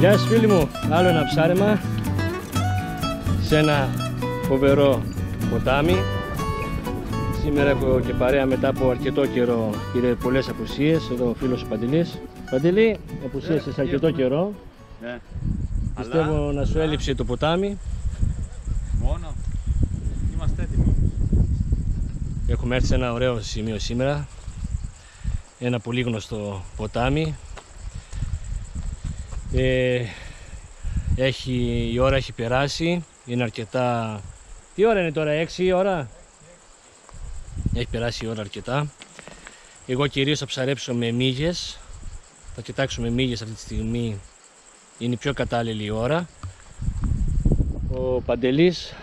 Γεια σας φίλοι μου, άλλο ένα ψάρεμα σε ένα φοβερό ποτάμι. Σήμερα έχω και παρέα μετά από αρκετό καιρό, πήρε πολλές απουσίες, εδώ ο φίλος ο Παντελής. Παντελή, απουσίασες αρκετό καιρό. Ναι. Πιστεύω να σου έλειψε το ποτάμι. Μόνο, είμαστε έτοιμοι. Έχουμε έρθει σε ένα ωραίο σημείο σήμερα. Ένα πολύ γνωστό ποτάμι. Η ώρα έχει περάσει, είναι αρκετά... Τι ώρα είναι τώρα, 6 η ώρα? Έχει περάσει η ώρα αρκετά. Εγώ κυρίως θα ψαρέψω με μύγες. Θα κοιτάξουμε μύγες αυτή τη στιγμή. Είναι η πιο κατάλληλη η ώρα. Ο Παντελής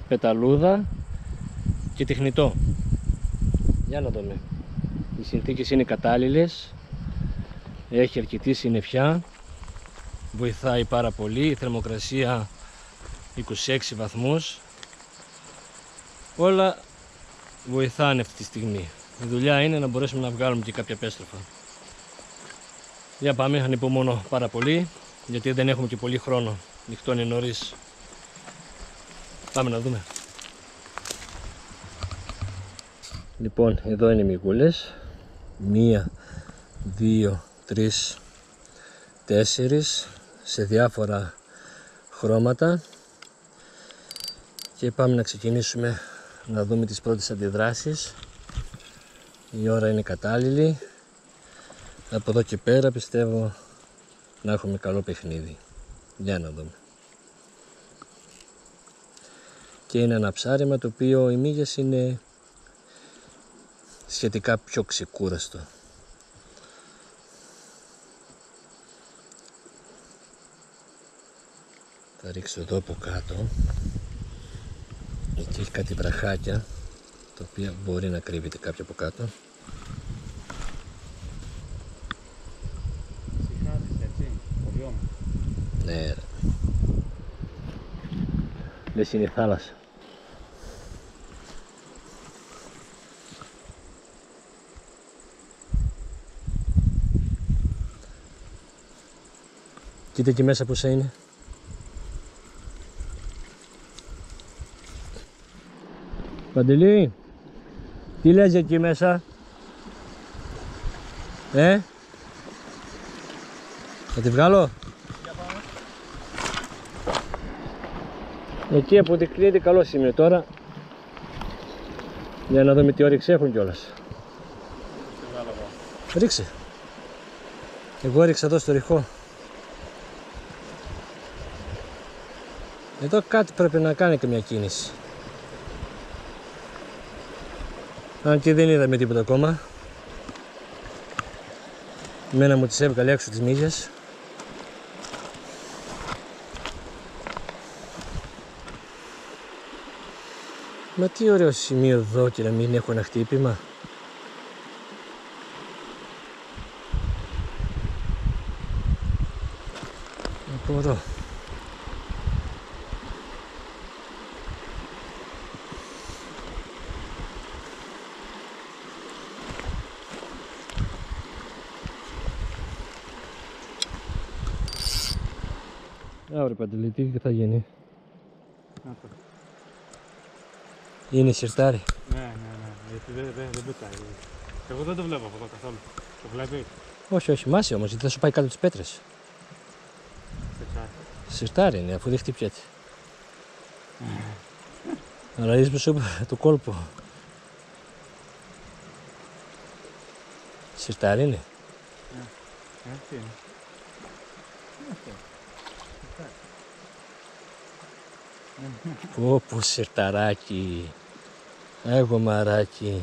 πεταλούδα και τεχνητό. Για να δούμε. Οι συνθήκες είναι κατάλληλες. Έχει αρκετή συννεφιά. Βοηθάει πάρα πολύ. Η θερμοκρασία 26 βαθμούς. Όλα βοηθάνε αυτή τη στιγμή. Η δουλειά είναι να μπορέσουμε να βγάλουμε και κάποια πέστροφα. Για πάμε, ανυπομονώ πάρα πολύ, γιατί δεν έχουμε και πολύ χρόνο. Νυχτώνει νωρίς. Πάμε να δούμε. Λοιπόν, εδώ είναι οι μυγούλες. 1, 2, 3, 4 σε διάφορα χρώματα. Και πάμε να ξεκινήσουμε να δούμε τις πρώτες αντιδράσεις. Η ώρα είναι κατάλληλη. Από εδώ και πέρα πιστεύω να έχουμε καλό παιχνίδι. Για να δούμε. Και είναι ένα ψάρεμα το οποίο οι μύγες είναι σχετικά πιο ξεκούραστο. Θα ρίξω εδώ από κάτω. Εκεί έχει κάτι βραχάκια, τα οποία μπορεί να κρύβεται κάποιο από κάτω. Ναι, λες είναι θάλασσα. Κοίτα εκεί μέσα πόσα είναι. Παντελή, τι λες εκεί μέσα? Θα τη βγάλω? Εκεί αποδεικνύεται καλό σημείο τώρα. Για να δούμε τι όρεξη έχουν κιόλας. Ρίξε. Εγώ ρίξα εδώ στο ρηχό. Εδώ κάτι πρέπει να κάνει και μια κίνηση. Αν και δεν είδαμε τίποτα ακόμα. Εμένα μου τις έβγαλε έξω τις μύγες. Μα τι ωραίο σημείο εδώ και να μην έχω ένα χτύπημα. Από εδώ. Άωρε Παντελή, τι θα γίνει? Είναι σιρτάρι. Ναι, γιατί δεν πετάει. Εγώ δεν το βλέπω από εδώ καθόλου. Το βλέπει? Όχι, μάση όμως, γιατί θα σου πάει κάτω τις πέτρες. Σιρτάρι είναι, αφού δεν χτυπιέται. Αλλά είσαι σου το κόλπο. Σιρτάρι είναι. Έτσι είναι. Πω σιρταράκι. Εγώ μαράκι.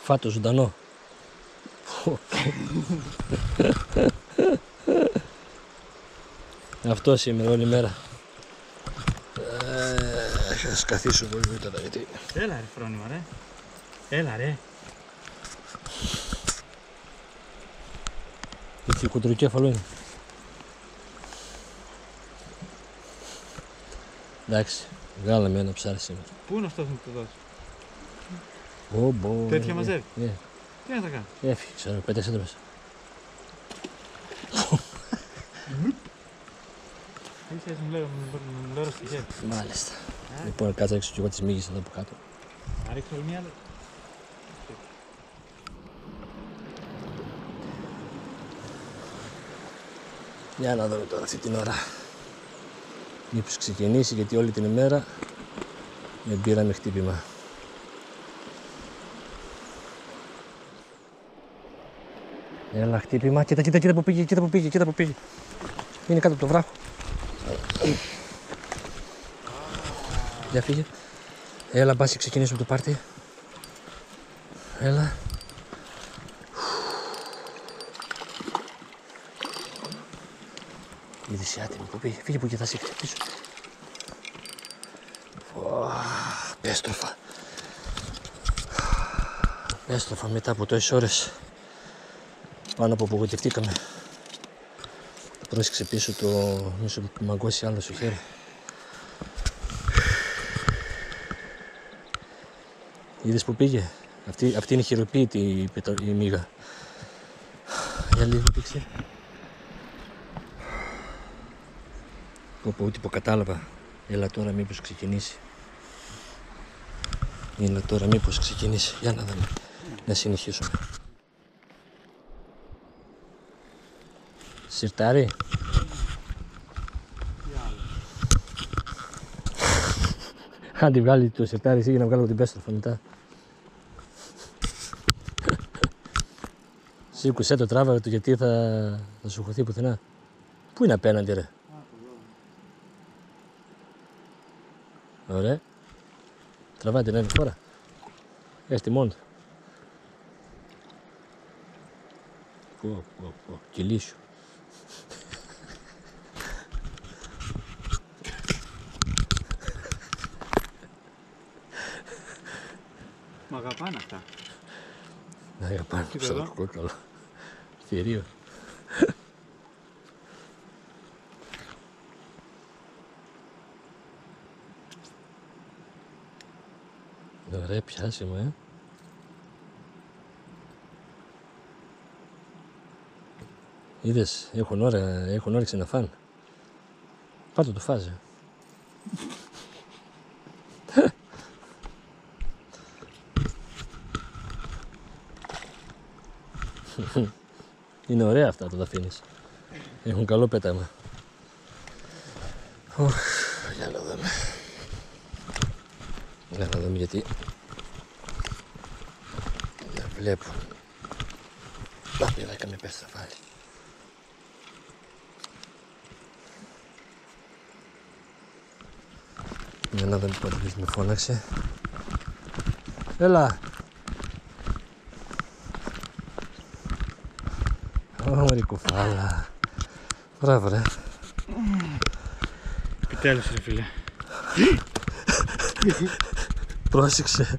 Φάτο ζωντανό. Αυτό σήμερα όλη μέρα. Θα σκαθήσω πολύ τώρα γιατί... Έλα ρε φρόνημα ρε. Έλα ρε. Έτσι κουντροκέφαλο είναι. Εντάξει, βγάλαμε ένα ψάρι σήμερα. Πού είναι αυτός να το δώσει? Τέτοια μαζεύει. Τι να τα κάνει. Έφυγε, ξέρω, πέτασε το μέσα. Είσαι μου λέω στη χέρι. Μάλιστα. Λοιπόν, κάτσα έξω και εγώ τις μύγες εδώ από κάτω. Να ρίξω άλλη μία άλλη. Για να δούμε τώρα αυτή την ώρα. Μήπως ξεκινήσει, γιατί όλη την ημέρα δεν πήραμε χτύπημα. Έλα χτύπημα, κοίτα που πήγε, κοίτα που πήγε. Είναι κάτω από το βράχο. Για φύγε. Έλα μπας και ξεκινήσουμε το πάρτι. Έλα. Είδες η άτιμη που πήγε, φύγε που και θα σε χτυπήσω. Πέστροφα μετά από τόσες ώρες πάνω που απογοητευτήκαμε. Πρόσεξε πίσω το μίσο που μαγκώσει άλλο στο χέρι. Είδες που πήγε. Αυτή είναι χειροποίητη η μύγα. Για λίγο πήξε. Όπου ούτε που κατάλαβα. Έλα τώρα μήπως ξεκινήσει. Για να δούμε. Να συνεχίσουμε. Σιρτάρι. Αν τη βγάλει το σιρτάρι εσύ για να βγάλω την πέστροφα μετά. Σήκωσέ το, τράβαγε το, γιατί θα σου χωθεί πουθενά. Πού είναι απέναντι ρε. Ωραία. Τραβάει την άλλη φορά. Έρθει μόνο του. Κυλί σου. Μ' αγαπάνε αυτά. Να αγαπάνε το ψαροκόκαλο. Θηρίο. Ωραία πιάσιμο, Είδες, έχουν όρεξη να φάνε. Πάρ' το φάζε. Είναι ωραία αυτά, το τα αφήνεις. Έχουν καλό πέταγμα. Για να δούμε. Για να δούμε γιατί δεν βλέπω. Τα πήρα και με πέστα πάλι. Για να δούμε πότε με φώναξε. Έλα. Ωραία κουφάλα. Μπράβο ρε. Επιτέλους ρε φίλε. Πρόσεξε.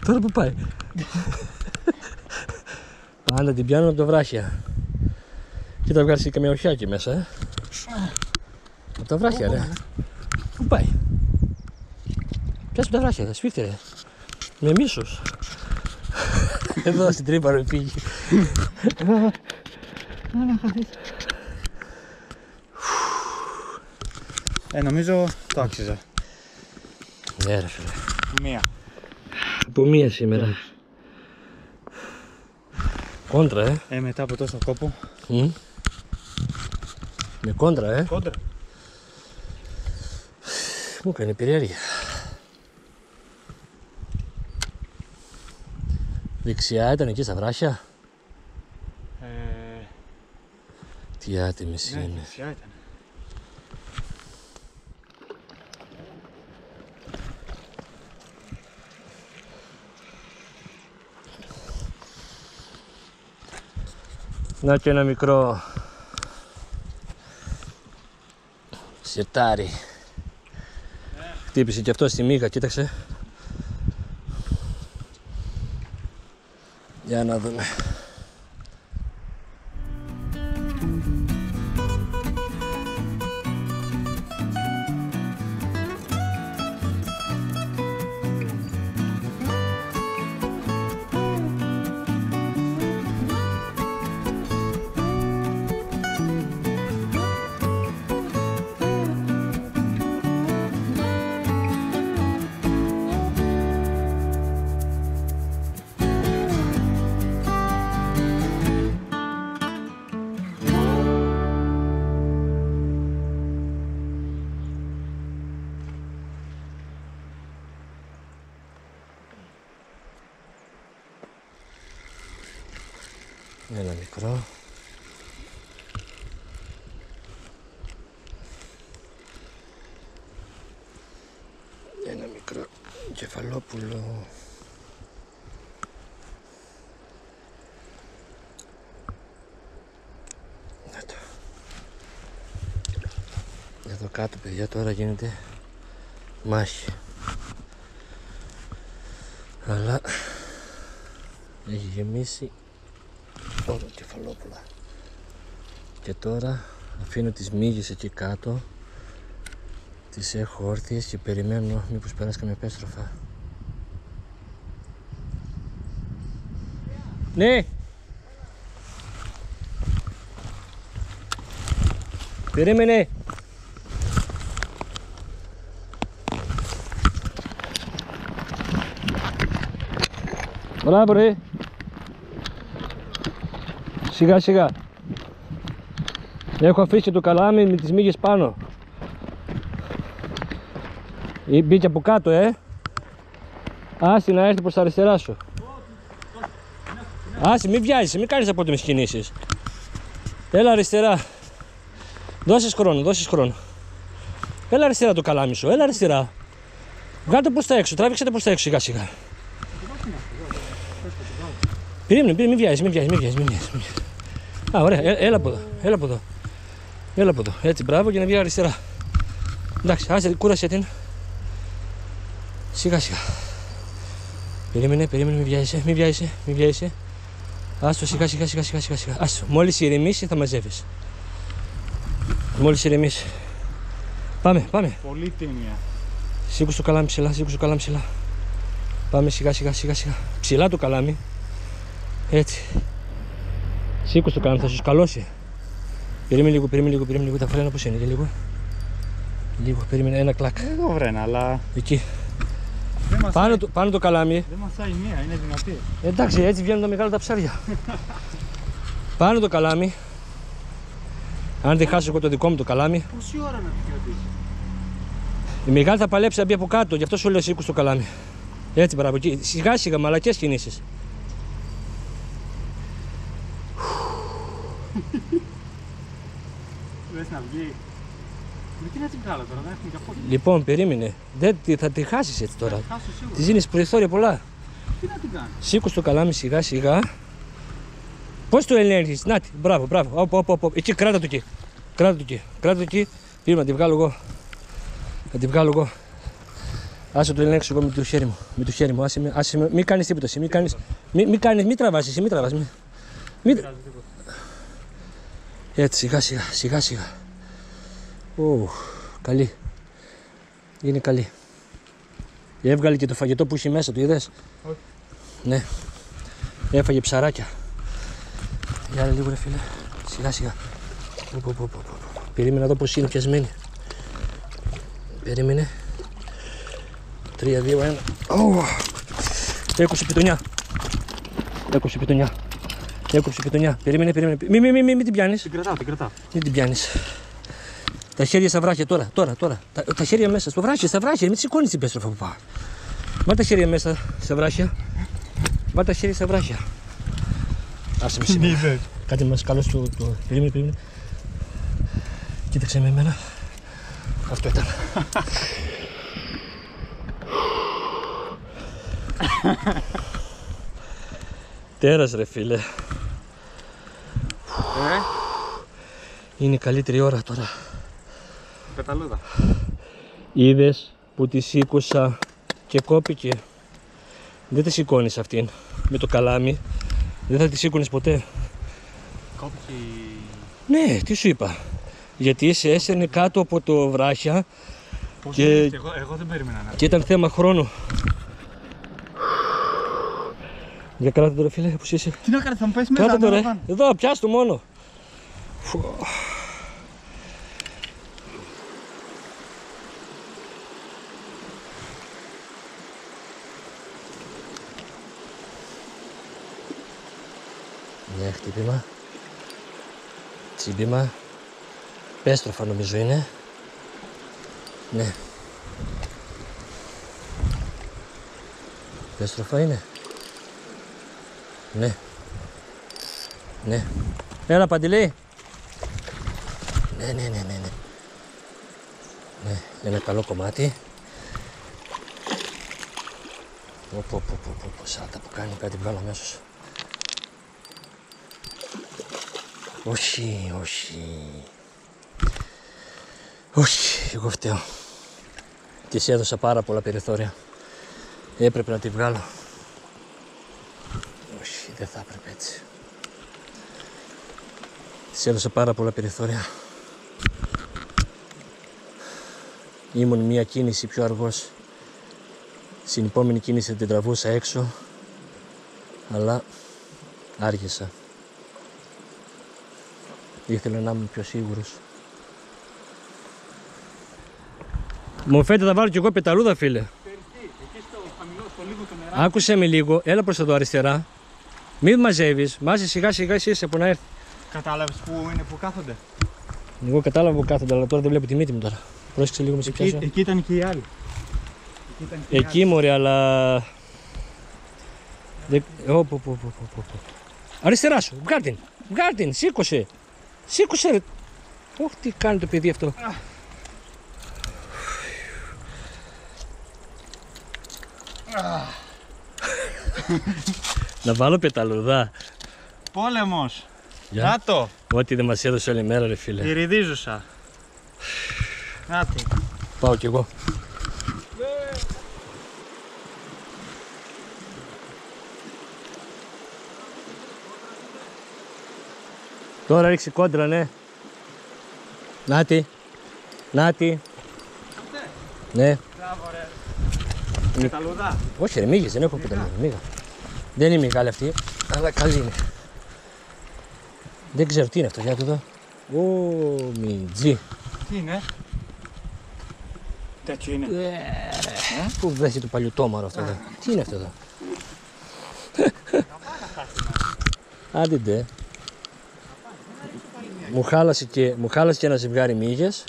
Τώρα που πάει. Άντε την πιάνω από τα βράχια. Κοίτα βγάλει καμιά οχιάκι μέσα, Από τα βράχια ρε. Πού πάει. Πιάσε από τα βράχια, σφίχτε ρε. Με μίσος. Εδώ στην τρύπα ρε πήγε. Νομίζω το άξιζα. Ναι ρε φίλε. Μία. Από μία σήμερα. Κόντρα Μετά από τόσο κόπο. Με κόντρα Κόντρα. Μου έκανε περιέργεια. Δεξιά ήταν εκεί στα βράχια. Τι άτιμες Ναι, είναι. δεξιά ήταν. Να και ένα μικρό σιρτάρι. Χτύπησε και αυτό στη μύγα, κοίταξε. Για να δούμε. Ένα μικρό. Ένα μικρό κεφαλόπουλο. Εδώ κάτω, παιδιά, τώρα γίνεται μάχη. Αλλά έχει γεμίσει όλα τα κεφαλόπουλα. Και τώρα αφήνω τις μύγες εκεί κάτω. Τις έχω όρθιες και περιμένω μήπως περάσει καμία πέστροφα. Ναι! Περίμενε! Μπράβο ρε! Σιγά σιγά! Έχω αφήσει το καλάμι με τις μύγες πάνω. Μπήκε από κάτω, Άστη να έρθει προς τα αριστερά σου. Άστη, μην βιάζεσαι, μην κάνεις απότομες κινήσεις. Έλα αριστερά. Δώσεις χρόνο. Έλα αριστερά το καλάμι σου, έλα αριστερά. Βγάλτε προς τα έξω, τράβηξε τα προς τα έξω σιγά σιγά. Περίμενε, μην βιάζεις. Α, ωραία, έλα από εδώ. Έτσι, μπράβο, για να βγει αριστερά. Εντάξει, άσε, κούρασε την. Σιγά σιγά. Περίμενε, μην βιάζεσαι. Άστο, σιγά. Άστο, μόλις ηρεμήσει θα μαζεύεις. Πάμε. Πολύ τίμια. Σήκω στο καλάμι ψηλά. Πάμε σιγά. Ψηλά το καλάμι. Έτσι. Σήκω στο καλάμι, θα σου σκαλώσει. Περίμενε λίγο, τα φρένα πως είναι, λίγο, περίμενε, ένα κλακ. Εδώ βρένα, αλλά Εκεί. δεν Πάνω το καλάμι. δεν μασάει μία, είναι δυνατή. Εντάξει, έτσι βγαίνουν τα μεγάλα τα ψάρια. Πάνω το καλάμι. Αν δεν χάσω εγώ το δικό μου το καλάμι. Πόση ώρα να την κρατήσει? Η μεγάλη θα παλέψει να μπει από κάτω, γι' αυτό σου λέω σήκω στο καλάμι. Έτσι, μπράβο, εκεί. Σιγά, μαλακές κινήσεις. Λες να βγει. Με τι να την βγάλω τώρα, δεν έχουμε καπότη. Λοιπόν, περίμενε. Θα τη χάσεις έτσι τώρα. Χάσω σίγουρα. Τη δίνεις περιθώρια πολλά. Τι να την κάνω? Σήκω στο καλάμι σιγά. Πώς το ελέγχεις? Νάτι, μπράβο. Εκεί, κράτα το εκεί. Πήρε να τη βγάλω εγώ. Άσε το ελέγξω εγώ με το χέρι μου. Άσε με, μην κάνεις τίποτα εσύ. Μην τραβάς εσύ, μην τραβάς. Έτσι, σιγά. Καλή. Είναι καλή. Έβγαλε και το φαγητό που είχε μέσα, το είδες? Όχι. Ναι. Έφαγε ψαράκια. Για άλλα λίγο ρε φίλε. Σιγά. Περίμενα να δω πως είναι πιασμένη. Περίμενε. 3, 2, 1. Έκοψε πιτονιά. Περίμενε. Μην την πιάνεις. Την κρατάω. Μην την πιάνεις. Τα χέρια στα βράχια τώρα. Τα χέρια μέσα στα βράχια. Μην σηκώνεις την πέστροφα που πάω. Βάλ τα χέρια μέσα στα βράχια. Άσε με σήμερα. Κάτι μας καλώς το... Περίμενε. Κοίταξε με εμένα. Αυτό ήταν. Τέρας ρε φίλε. Είναι η καλύτερη ώρα τώρα. Πεταλούδα. Είδες που τη σήκωσα και κόπηκε. Δεν τη σηκώνεις αυτήν με το καλάμι. Δεν θα τη σήκωνες ποτέ. Κόπηκε. Ναι, τι σου είπα. Γιατί σε έσαιρνε κάτω από το βράχια. Και... Εγώ δεν περίμενα να. Και ήταν θέμα χρόνου. Για κράτα τώρα φίλε, πώς είσαι? Τι να κάνει, θα μου πέσει μέσα? Κράτα τώρα, εδώ, πιάσ' το μόνο. Μια χτύπημα. Τσίμπημα. Πέστροφα νομίζω είναι. Ναι. Πέστροφα είναι. Ναι. Ναι. Έλα Παντελή. Ναι. Ναι, ένα καλό κομμάτι. Σάλτα που κάνει, κάτι βγάλω αμέσως. Όχι. Όχι, εγώ φταίω. Της έδωσα πάρα πολλά περιθώρια. Έπρεπε να τη βγάλω. Όχι, δεν θα έπρεπε έτσι. Της έδωσα πάρα πολλά περιθώρια. Ήμουν μία κίνηση πιο αργός. Στην επόμενη κίνηση την τραβούσα έξω. Αλλά άργησα. Ήθελα να είμαι πιο σίγουρος. Μου φαίνεται να βάλω κι εγώ πεταλούδα, φίλε. Εκεί στο χαμηλό, στο λίγο το νερά. Άκουσε με λίγο, έλα προς εδώ αριστερά. Μην μαζεύεις, μάζε σιγά εσύ είσαι που να έρθει. Κατάλαβες που είναι που κάθονται. Εγώ κατάλαβα που κάθονται, αλλά τώρα δεν βλέπω τη μύτη μου τώρα. Πρόσεξε λίγο, με σε πιάσω. Εκεί ήταν και οι άλλοι. Εκεί μωρέ, αλλά... Αριστερά σου, βγάλ' την, σήκωσε ρε. Όχι, τι κάνει το παιδί αυτό. Να βάλω πεταλουδά. Πόλεμος. Για. Να το. Ό,τι δεν μας έδωσε όλη μέρα, ρε φίλε. Η ριδίζουσα. Να τη. Πάω κι εγώ. Τώρα ρίξει κόντρα, ναι. Νάτι. Ναι. Μπράβο ρε. Πεταλούδα. Όχι ρε, μύγες, δεν έχω πεταλούδα, μύγα. Δεν είναι μεγάλη αυτή, αλλά καλή είναι. Δεν ξέρω τι είναι αυτό, για να το δω. Ω, μιτζί. Τι είναι. Τέτοιο είναι. Πού βρέθηκε το παλιωτόμαρο αυτό εδώ. Τι είναι αυτό εδώ. Άντε ντε. Μου χάλασε και ένα ζευγάρι μύγες.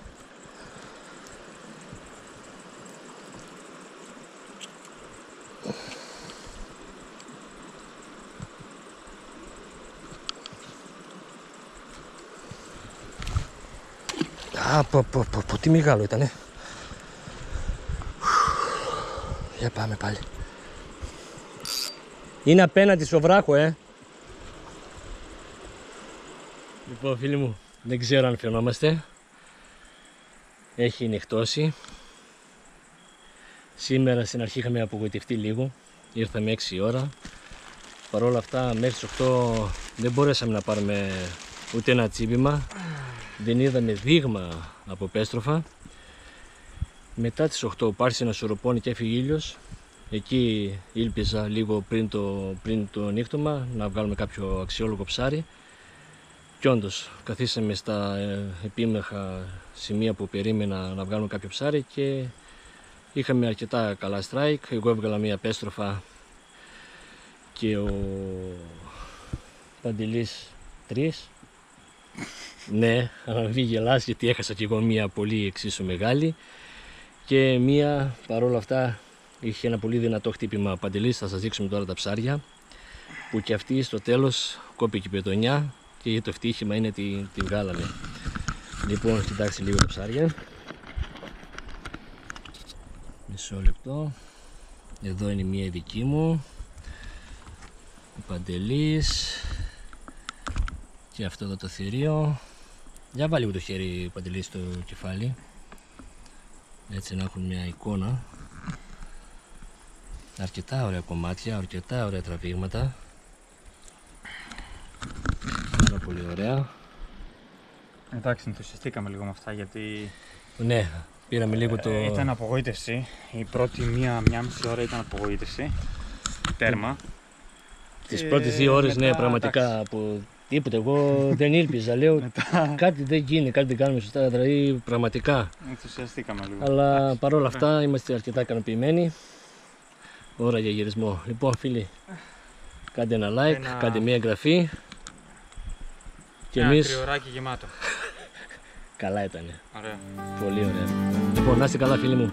Τι μεγάλο ήτανε. Για πάμε πάλι. Είναι απέναντι στο βράχο, Λοιπόν, φίλοι μου, δεν ξέρω αν φαινόμαστε. Έχει νυχτώσει. Σήμερα στην αρχή είχαμε απογοητευτεί λίγο. Ήρθαμε 6 ώρα. Παρ' όλα αυτά, μέχρι τις 8 δεν μπορέσαμε να πάρουμε ούτε ένα τσίπημα. Δεν είδαμε δείγμα από πέστροφα. Μετά τις 8 άρχισε να σωροπώνει και έφυγε ήλιος. Εκεί ήλπιζα λίγο πριν το νύχτωμα να βγάλουμε κάποιο αξιόλογο ψάρι. Και όντως καθίσαμε στα επίμεχα σημεία που περίμενα να βγάλουμε κάποιο ψάρι και είχαμε αρκετά καλά strike. Εγώ έβγαλα μία πέστροφα και ο Παντελής 3. Ναι, αλλά μην γελάς γιατί έχασα και εγώ μία πολύ εξίσου μεγάλη και μία παρόλα αυτά είχε ένα πολύ δυνατό χτύπημα Παντελής. Θα σας δείξουμε τώρα τα ψάρια που και αυτή στο τέλος κόπηκε η πετονιά και το ευτύχημα είναι ότι τη βγάλανε. Λοιπόν, κοιτάξτε λίγο τα ψάρια. Μισό λεπτό. Εδώ είναι μία δική μου, ο Παντελής και αυτό εδώ το θηρίο. Για βάλει λίγο το χέρι Παντελή στο κεφάλι, έτσι να έχουν μια εικόνα. Αρκετά ωραία κομμάτια, αρκετά ωραία τραβήγματα. Πάρα πολύ ωραία. Εντάξει, ενθουσιαστήκαμε λίγο με αυτά γιατί... Ναι, πήραμε λίγο το... Ήταν απογοήτευση. Η πρώτη μία μισή ώρα ήταν απογοήτευση. Τέρμα. Τις πρώτες 2 ώρες, ναι, πραγματικά από τίποτε. Εγώ δεν ήλπιζα, λέω κάτι δεν γίνει, κάτι δεν κάνουμε σωστά, δηλαδή πραγματικά. Ενθουσιαστήκαμε λίγο. Αλλά παρόλα αυτά είμαστε αρκετά ικανοποιημένοι. Ώρα για γυρισμό. Λοιπόν, φίλοι, κάντε ένα like, κάντε μια εγγραφή. Και ένα εμείς... τριωράκι γεμάτο. Καλά ήτανε. Ωραία. Πολύ ωραία. Λοιπόν, να είστε καλά, φίλοι μου.